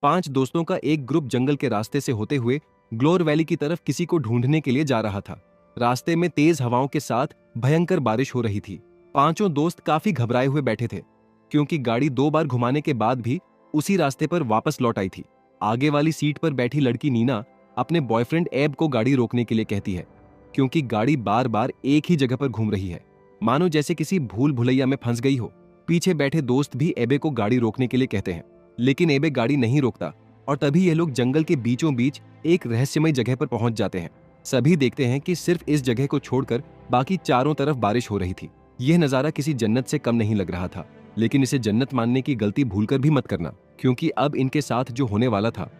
5 दोस्तों का एक ग्रुप जंगल के रास्ते से होते हुए ग्लोर वैली की तरफ किसी को ढूंढने के लिए जा रहा था। रास्ते में तेज हवाओं के साथ भयंकर बारिश हो रही थी। पांचों दोस्त काफी घबराए हुए बैठे थे, क्योंकि गाड़ी 2 बार घुमाने के बाद भी उसी रास्ते पर वापस लौट आई थी। आगे वाली सीट पर बैठी लड़की नीना अपने बॉयफ्रेंड एब को गाड़ी रोकने के लिए कहती है, क्योंकि गाड़ी बार बार एक ही जगह पर घूम रही है, मानो जैसे किसी भूल भुलैया में फंस गई हो। पीछे बैठे दोस्त भी एबे को गाड़ी रोकने के लिए कहते हैं, लेकिन एबे गाड़ी नहीं रोकता और तभी ये लोग जंगल के बीचों बीच एक रहस्यमय जगह पर पहुंच जाते हैं। सभी देखते हैं कि सिर्फ इस जगह को छोड़कर बाकी चारों तरफ बारिश हो रही थी। यह नजारा किसी जन्नत से कम नहीं लग रहा था, लेकिन इसे जन्नत मानने की गलती भूलकर भी मत करना, क्योंकि अब इनके साथ जो होने वाला था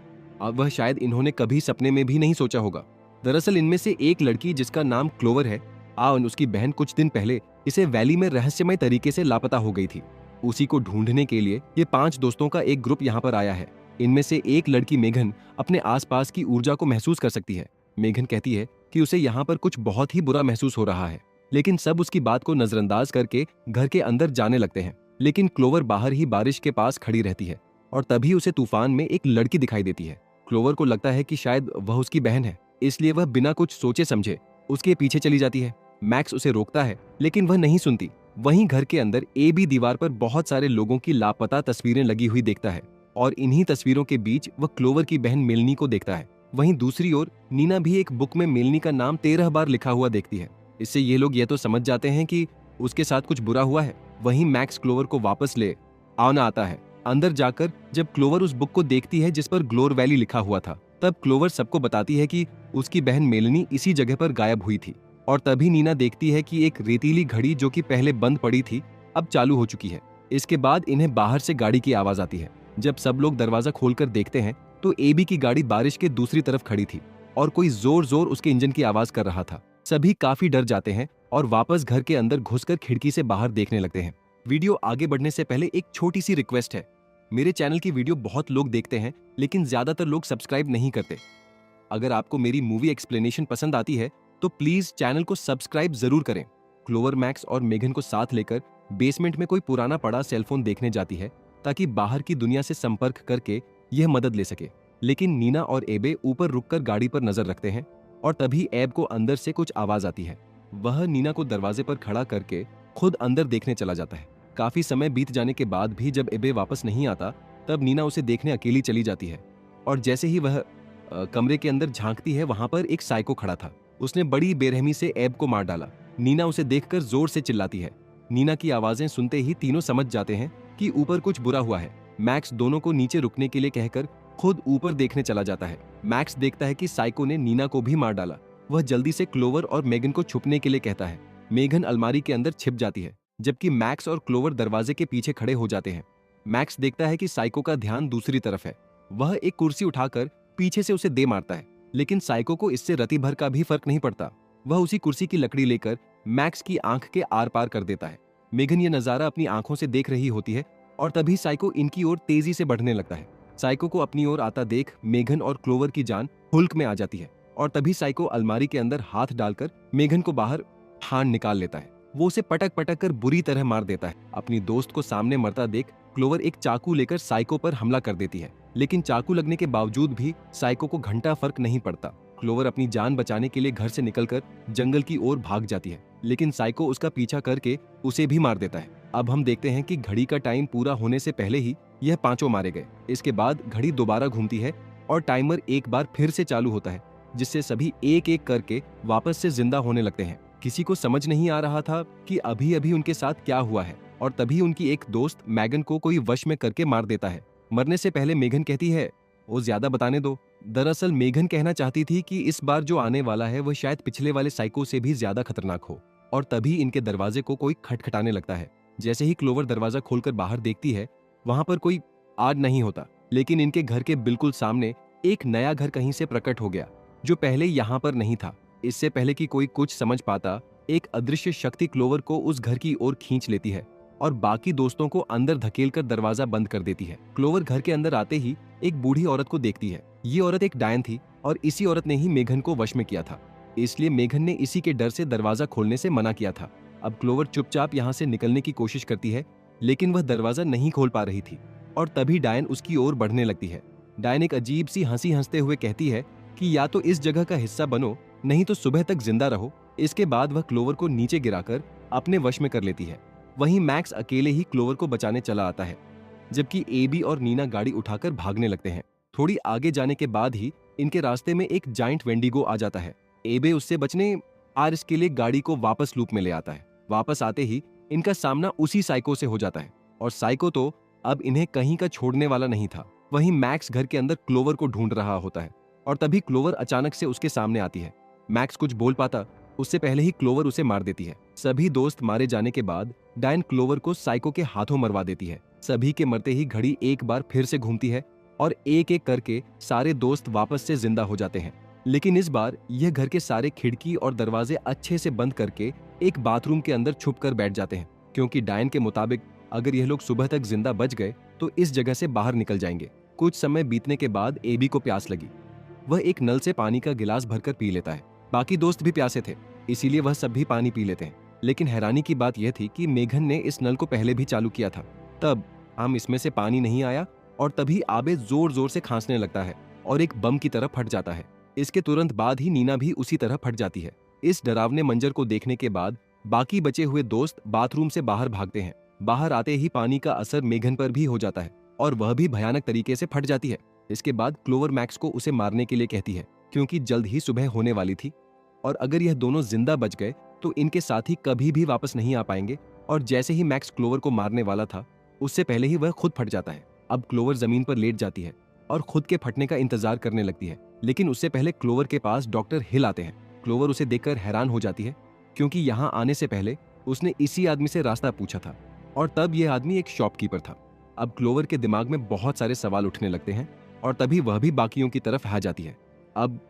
अब वह शायद इन्होंने कभी सपने में भी नहीं सोचा होगा। दरअसल इनमें से एक लड़की जिसका नाम क्लोवर है, उसकी बहन कुछ दिन पहले इसे वैली में रहस्यमय तरीके से लापता हो गई थी। उसी को ढूंढने के लिए ये 5 दोस्तों का एक ग्रुप यहाँ पर आया है। इनमें से एक लड़की मेघन अपने आसपास की ऊर्जा को महसूस कर सकती है। मेघन कहती है कि उसे यहाँ पर कुछ बहुत ही बुरा महसूस हो रहा है, लेकिन सब उसकी बात को नजरअंदाज करके घर के अंदर जाने लगते हैं। लेकिन क्लोवर बाहर ही बारिश के पास खड़ी रहती है और तभी उसे तूफान में एक लड़की दिखाई देती है। क्लोवर को लगता है कि शायद वह उसकी बहन है, इसलिए वह बिना कुछ सोचे समझे उसके पीछे चली जाती है। मैक्स उसे रोकता है, लेकिन वह नहीं सुनती। वहीं घर के अंदर एबी दीवार पर बहुत सारे लोगों की लापता तस्वीरें लगी हुई देखता है और इन्हीं तस्वीरों के बीच वह क्लोवर की बहन मेलनी को देखता है। वहीं दूसरी ओर नीना भी एक बुक में मेलनी का नाम 13 बार लिखा हुआ देखती है। इससे ये लोग ये तो समझ जाते हैं कि उसके साथ कुछ बुरा हुआ है। वहीं मैक्स क्लोवर को वापस ले आना आता है। अंदर जाकर जब क्लोवर उस बुक को देखती है जिस पर ग्लोर वैली लिखा हुआ था, तब क्लोवर सबको बताती है कि उसकी बहन मेलनी इसी जगह पर गायब हुई थी। और तभी नीना देखती है कि एक रेतीली घड़ी जो कि पहले बंद पड़ी थी अब चालू हो चुकी है। इसके बाद इन्हें बाहर से गाड़ी की आवाज आती है। जब सब लोग दरवाजा खोलकर देखते हैं तो एबी की गाड़ी बारिश के दूसरी तरफ खड़ी थी और कोई जोर जोर उसके इंजन की आवाज कर रहा था। सभी काफी डर जाते हैं और वापस घर के अंदर घुसकर खिड़की से बाहर देखने लगते हैं। वीडियो आगे बढ़ने से पहले एक छोटी सी रिक्वेस्ट है। मेरे चैनल की वीडियो बहुत लोग देखते हैं, लेकिन ज्यादातर लोग सब्सक्राइब नहीं करते। अगर आपको मेरी मूवी एक्सप्लेनेशन पसंद आती है तो प्लीज चैनल को सब्सक्राइब जरूर करें। क्लोवर मैक्स और मेघन को साथ लेकर बेसमेंट में कोई पुराना पड़ा सेलफोन देखने जाती है, ताकि बाहर की दुनिया से संपर्क करके यह मदद ले सके। लेकिन नीना और एबे ऊपर रुककर गाड़ी पर नजर रखते हैं और तभी एब को अंदर से कुछ आवाज आती है। वह नीना को दरवाजे पर खड़ा करके खुद अंदर देखने चला जाता है। काफी समय बीत जाने के बाद भी जब एबे वापस नहीं आता, तब नीना उसे देखने अकेली चली जाती है और जैसे ही वह कमरे के अंदर झांकती है, वहां पर एक साइको खड़ा था। उसने बड़ी बेरहमी से एब को मार डाला। नीना उसे देखकर जोर से चिल्लाती है। नीना की आवाजें सुनते ही तीनों समझ जाते हैं कि ऊपर कुछ बुरा हुआ है। मैक्स दोनों को नीचे रुकने के लिए कहकर खुद ऊपर देखने चला जाता है। मैक्स देखता है कि साइको ने नीना को भी मार डाला। वह जल्दी से क्लोवर और मेगन को छुपने के लिए कहता है। मेगन अलमारी के अंदर छिप जाती है, जबकि मैक्स और क्लोवर दरवाजे के पीछे खड़े हो जाते हैं। मैक्स देखता है कि साइको का ध्यान दूसरी तरफ है। वह एक कुर्सी उठाकर पीछे से उसे दे मारता है, लेकिन साइको को इससे रति भर का भी फर्क नहीं पड़ता। वह उसी कुर्सी की लकड़ी लेकर मैक्स की आंख के आर पार कर देता है। मेगन ये नजारा अपनी आंखों से देख रही होती है और तभी साइको इनकी ओर तेजी से बढ़ने लगता है। साइको को अपनी ओर आता देख मेघन और क्लोवर की जान हुल्क में आ जाती है और तभी साइको अलमारी के अंदर हाथ डालकर मेघन को बाहर ठान निकाल लेता है। वो उसे पटक पटक कर बुरी तरह मार देता है। अपनी दोस्त को सामने मरता देख क्लोवर एक चाकू लेकर साइको पर हमला कर देती है, लेकिन चाकू लगने के बावजूद भी साइको को घंटा फर्क नहीं पड़ता। क्लोवर अपनी जान बचाने के लिए घर से निकलकर जंगल की ओर भाग जाती है, लेकिन साइको उसका पीछा करके उसे भी मार देता है। अब हम देखते हैं कि घड़ी का टाइम पूरा होने से पहले ही यह पांचों मारे गए। इसके बाद घड़ी दोबारा घूमती है और टाइमर एक बार फिर से चालू होता है, जिससे सभी एक एक करके वापस से जिंदा होने लगते हैं। किसी को समझ नहीं आ रहा था कि अभी अभी उनके साथ क्या हुआ है और तभी उनकी एक दोस्त मैगन को कोई वश में करके मार देता है। मरने से पहले मेघन कहती है, वो ज्यादा बताने दो। दरअसल मेघन कहना चाहती थी कि इस बार जो आने वाला है वह शायद पिछले वाले साइको से भी ज्यादा खतरनाक हो। और तभी इनके दरवाजे को कोई खटखटाने लगता है। जैसे ही क्लोवर दरवाजा खोलकर बाहर देखती है, वहां पर कोई आग नहीं होता, लेकिन इनके घर के बिल्कुल सामने एक नया घर कहीं से प्रकट हो गया, जो पहले यहाँ पर नहीं था। इससे पहले कि कोई कुछ समझ पाता, एक अदृश्य शक्ति क्लोवर को उस घर की ओर खींच लेती है और बाकी दोस्तों को अंदर धकेलकर दरवाजा बंद कर देती है। क्लोवर घर के अंदर आते ही एक बूढ़ी औरत को देखती है। ये औरत एक डायन थी और इसी औरत ने ही मेघन को वश में किया था, इसलिए मेघन ने इसी के डर से दरवाजा खोलने से मना किया था। अब क्लोवर चुपचाप यहाँ से निकलने की कोशिश करती है, लेकिन वह दरवाजा नहीं खोल पा रही थी और तभी डायन उसकी ओर बढ़ने लगती है। डायन एक अजीब सी हंसी हंसते हुए कहती है कि या तो इस जगह का हिस्सा बनो, नहीं तो सुबह तक जिंदा रहो। इसके बाद वह क्लोवर को नीचे गिराकर अपने वश में कर लेती है। वहीं मैक्स अकेले ही क्लोवर को बचाने चला आता है, जबकि एबी और नीना गाड़ी उठाकर भागने लगते हैं। थोड़ी आगे जाने के बाद ही इनके रास्ते में एक जाइंट वेंडिगो आ जाता है। एबे उससे बचने आर के लिए गाड़ी को वापस लूप में ले आता है। वापस आते ही इनका सामना उसी साइको से हो जाता है, और साइको तो अब इन्हें कहीं का छोड़ने वाला नहीं था। वहीं मैक्स घर के अंदर क्लोवर को ढूंढ रहा होता है, और तभी क्लोवर अचानक से उसके सामने आती है। मैक्स कुछ बोल पाता उससे पहले ही क्लोवर उसे मार देती है। सभी दोस्त मारे जाने के बाद डायन क्लोवर को साइको के हाथों मरवा देती है। सभी के मरते ही घड़ी एक बार फिर से घूमती है और एक एक करके सारे दोस्त वापस से जिंदा हो जाते हैं। लेकिन इस बार यह घर के सारे खिड़की और दरवाजे अच्छे से बंद करके एक बाथरूम के अंदर छुप कर बैठ जाते हैं, क्योंकि डायन के मुताबिक अगर यह लोग सुबह तक जिंदा बच गए तो इस जगह से बाहर निकल जाएंगे। कुछ समय बीतने के बाद एबी को प्यास लगी। वह एक नल से पानी का गिलास भरकर पी लेता है। बाकी दोस्त भी प्यासे थे, इसीलिए वह सब भी पानी पी लेते हैं। लेकिन हैरानी की बात यह थी कि मेघन ने इस नल को पहले भी चालू किया था, तब हम इसमें से पानी नहीं आया, और तभी आबे जोर जोर से खांसने लगता है और एक बम की तरह फट जाता है। इसके तुरंत बाद ही नीना भी उसी तरह फट जाती है। इस डरावने मंजर को देखने के बाद बाकी बचे हुए दोस्त बाथरूम से बाहर भागते हैं। बाहर आते ही पानी का असर मेघन पर भी हो जाता है और वह भी भयानक तरीके से फट जाती है। इसके बाद क्लोवर मैक्स को उसे मारने के लिए कहती है, क्योंकि जल्द ही सुबह होने वाली थी, और अगर यह दोनों जिंदा बच गए तो इनके साथी कभी भी वापस नहीं आ पाएंगे। और जैसे ही मैक्स क्लोवर को मारने वाला था, उससे पहले ही वह खुद फट जाता है। अब क्लोवर जमीन पर लेट जाती है और खुद के फटने का इंतजार करने लगती है, लेकिन उससे पहले क्लोवर के पास डॉक्टर हिल आते हैं। क्लोवर उसे देखकर हैरान हो जाती है, क्योंकि यहाँ आने से पहले उसने इसी आदमी से रास्ता पूछा था, और तब यह आदमी एक शॉपकीपर था। अब क्लोवर के दिमाग में बहुत सारे सवाल उठने लगते हैं, और तभी वह भी बाकियों की तरफ आ जाती है। अब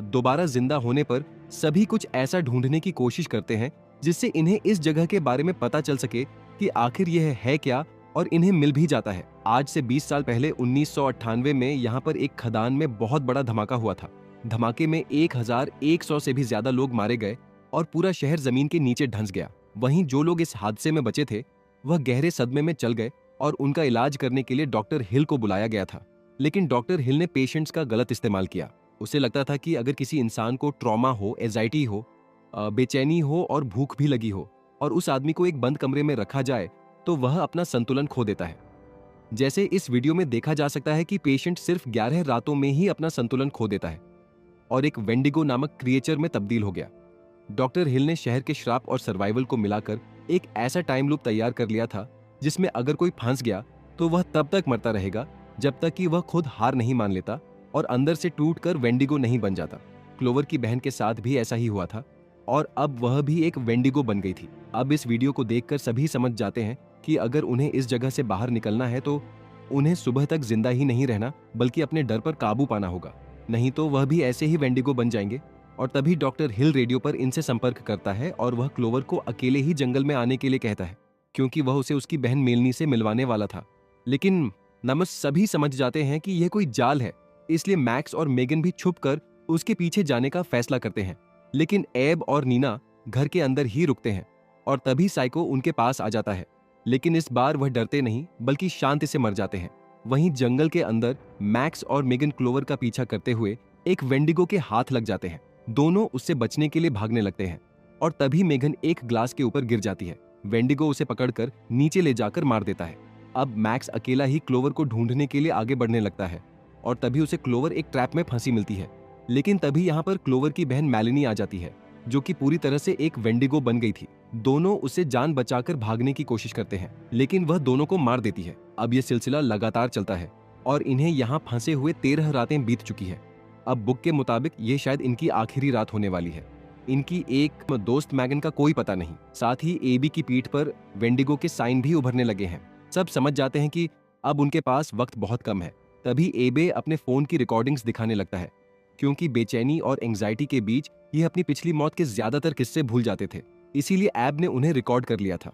दोबारा जिंदा होने पर सभी कुछ ऐसा ढूंढने की कोशिश करते हैं जिससे इन्हें इस जगह के बारे में पता चल सके कि आखिर यह है क्या, और इन्हें मिल भी जाता है। आज से 20 साल पहले 1998 में यहाँ पर एक खदान में बहुत बड़ा धमाका हुआ था। धमाके में 1100 से भी ज्यादा लोग मारे गए और पूरा शहर जमीन के नीचे धंस गया। वहीं जो लोग इस हादसे में बचे थे वह गहरे सदमे में चल गए, और उनका इलाज करने के लिए डॉक्टर हिल को बुलाया गया था। लेकिन डॉक्टर हिल ने पेशेंट्स का गलत इस्तेमाल किया। उसे लगता था कि अगर किसी इंसान को ट्रॉमा हो, एंजाइटी हो, बेचैनी हो और भूख भी लगी हो, और उस आदमी को एक बंद कमरे में रखा जाए तो वह अपना संतुलन खो देता है। जैसे इस वीडियो में देखा जा सकता है कि पेशेंट सिर्फ 11 रातों में ही अपना संतुलन खो देता है और एक वेंडिगो नामक क्रिएचर में तब्दील हो गया। डॉक्टर हिल ने शहर के श्राप और सर्वाइवल को मिलाकर एक ऐसा टाइम लूप तैयार कर लिया था जिसमें अगर कोई फंस गया तो वह तब तक मरता रहेगा जब तक कि वह खुद हार नहीं मान लेता और अंदर से टूटकर वेंडिगो नहीं बन जाता। क्लोवर की बहन के साथ भी ऐसा ही हुआ था, और अब वह भी एक वेंडिगो बन गई थी। अब इस वीडियो को देखकर सभी समझ जाते हैं कि अगर उन्हें इस जगह से बाहर निकलना है तो उन्हें सुबह तक जिंदा ही नहीं रहना, बल्कि अपने डर पर काबू पाना होगा, नहीं तो वह भी ऐसे ही वेंडिगो बन जाएंगे। और तभी डॉक्टर हिल रेडियो पर इनसे संपर्क करता है और वह क्लोवर को अकेले ही जंगल में आने के लिए कहता है, क्योंकि वह उसे उसकी बहन मेलनी से मिलवाने वाला था। लेकिन नमस सभी समझ जाते हैं कि यह कोई जाल है, इसलिए मैक्स और मेगन भी छुपकर उसके पीछे जाने का फैसला करते हैं। लेकिन एब और नीना घर के अंदर ही रुकते हैं, और तभी साइको उनके पास आ जाता है। लेकिन इस बार वह डरते नहीं बल्कि शांति से मर जाते हैं। वहीं जंगल के अंदर मैक्स और मेगन क्लोवर का पीछा करते हुए एक वेंडिगो के हाथ लग जाते हैं। दोनों उससे बचने के लिए भागने लगते हैं, और तभी मेगन एक ग्लास के ऊपर गिर जाती है। वेंडिगो उसे पकड़कर नीचे ले जाकर मार देता है। अब मैक्स अकेला ही क्लोवर को ढूंढने के लिए आगे बढ़ने लगता है, और तभी उसे क्लोवर एक ट्रैप में फंसी मिलती है। लेकिन तभी यहाँ पर क्लोवर की बहन मैलिनी आ जाती है, जो कि पूरी तरह से एक वेंडिगो बन गई थी। दोनों उसे जान बचाकर भागने की कोशिश करते हैं, लेकिन वह दोनों को मार देती है। अब यह सिलसिला लगातार चलता है और इन्हें यहाँ फंसे हुए 13 रातें बीत चुकी है। अब बुक के मुताबिक ये शायद इनकी आखिरी रात होने वाली है। इनकी एक दोस्त मैगन का कोई पता नहीं। साथ ही एबी की पीठ पर वेंडिगो के साइन भी उभरने लगे हैं। सब समझ जाते हैं कि अब उनके पास वक्त बहुत कम है। तभी एबे अपने फोन की रिकॉर्डिंग्स दिखाने लगता है, क्योंकि बेचैनी और एंजाइटी के बीच ये अपनी पिछली मौत के ज्यादातर किस्से भूल जाते थे, इसीलिए एब ने उन्हें रिकॉर्ड कर लिया था।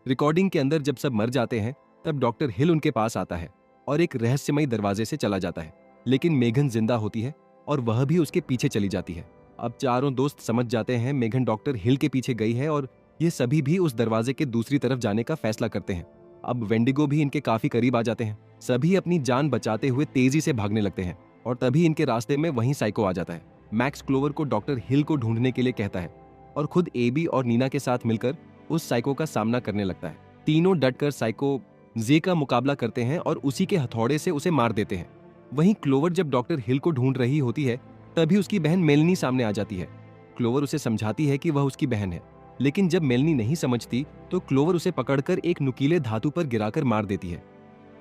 रिकॉर्डिंग के अंदर जब सब मर जाते हैं तब डॉक्टर हिल उनके पास आता है और एक रहस्यमयी दरवाजे से चला जाता है। लेकिन मेघन जिंदा होती है और वह भी उसके पीछे चली जाती है। अब चारों दोस्त समझ जाते हैं मेघन डॉक्टर हिल के पीछे गई है, और ये सभी भी उस दरवाजे के दूसरी तरफ जाने का फैसला करते हैं। अब वेंडिगो भी इनके काफी करीब आ जाते हैं। सभी अपनी जान बचाते हुए तेजी से भागने लगते हैं और तभी इनके रास्ते में वहीं साइको आ जाता है। मैक्स क्लोवर को डॉक्टर हिल को ढूंढने के लिए कहता है और खुद एबी और नीना के साथ मिलकर उस साइको का सामना करने लगता है। तीनों डटकर साइको जे का मुकाबला करते हैं और उसी के हथौड़े से उसे मार देते हैं। वहीं क्लोवर जब डॉक्टर हिल को ढूंढ रही होती है तभी उसकी बहन मेलनी सामने आ जाती है। क्लोवर उसे समझाती है कि वह उसकी बहन है, लेकिन जब मेलनी नहीं समझती तो क्लोवर उसे पकड़कर एक नुकीले धातु पर गिराकर मार देती है।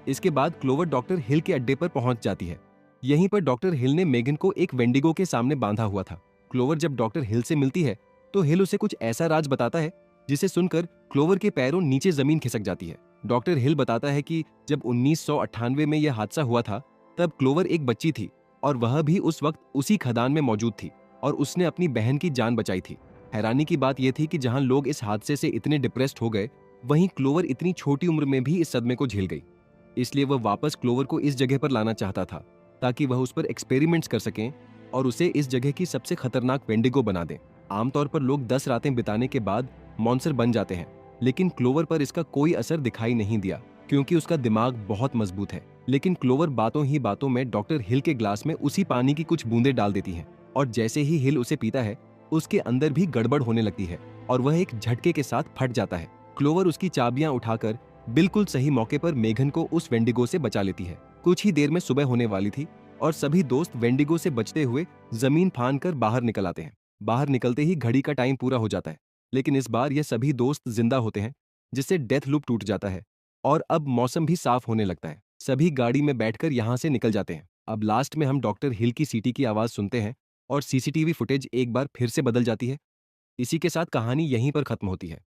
इसके बाद क्लोवर डॉक्टर हिल के अड्डे पर पहुंच जाती है। यहीं पर डॉक्टर हिल ने मेगन को एक वेंडिगो के सामने बांधा हुआ था। क्लोवर जब डॉक्टर हिल से मिलती है तो हिल उसे कुछ ऐसा राज बताता है जिसे सुनकर क्लोवर के पैरों नीचे जमीन खिसक जाती है। डॉक्टर हिल बताता है कि जब 1998 में यह हादसा हुआ था तब क्लोवर एक बच्ची थी और वह भी उस वक्त उसी खदान में मौजूद थी और उसने अपनी बहन की जान बचाई थी। हैरानी की बात यह थी कि जहां लोग इस हादसे से इतने डिप्रेस्ड हो गए, वहीं क्लोवर इतनी छोटी उम्र में भी इस सदमे को झेल गई। इसलिए वह वापस क्लोवर को इस जगह पर लाना चाहता था ताकि वह उस पर एक्सपेरिमेंट्स कर सकें और उसे इस जगह की सबसे खतरनाक वेंडिगो बना दें। आमतौर पर लोग 10 रातें बिताने के बाद मॉन्स्टर बन जाते हैं, लेकिन क्लोवर पर इसका कोई असर दिखाई नहीं दिया क्योंकि उसका दिमाग बहुत मजबूत है। लेकिन क्लोवर बातों ही बातों में डॉक्टर हिल के ग्लास में उसी पानी की कुछ बूंदें डाल देती है और जैसे ही हिल उसे पीता है उसके अंदर भी गड़बड़ होने लगती है और वह एक झटके के साथ फट जाता है। क्लोवर उसकी चाबियां उठाकर बिल्कुल सही मौके पर मेघन को उस वेंडिगो से बचा लेती है। कुछ ही देर में सुबह होने वाली थी और सभी दोस्त वेंडिगो से बचते हुए जमीन फांद कर बाहर निकल आते हैं। बाहर निकलते ही घड़ी का टाइम पूरा हो जाता है, लेकिन इस बार यह सभी दोस्त जिंदा होते हैं जिससे डेथ लूप टूट जाता है और अब मौसम भी साफ होने लगता है। सभी गाड़ी में बैठकर यहाँ से निकल जाते हैं। अब लास्ट में हम डॉक्टर हिल की सीटी की आवाज सुनते हैं और सीसीटीवी फुटेज एक बार फिर से बदल जाती है। इसी के साथ कहानी यहीं पर खत्म होती है।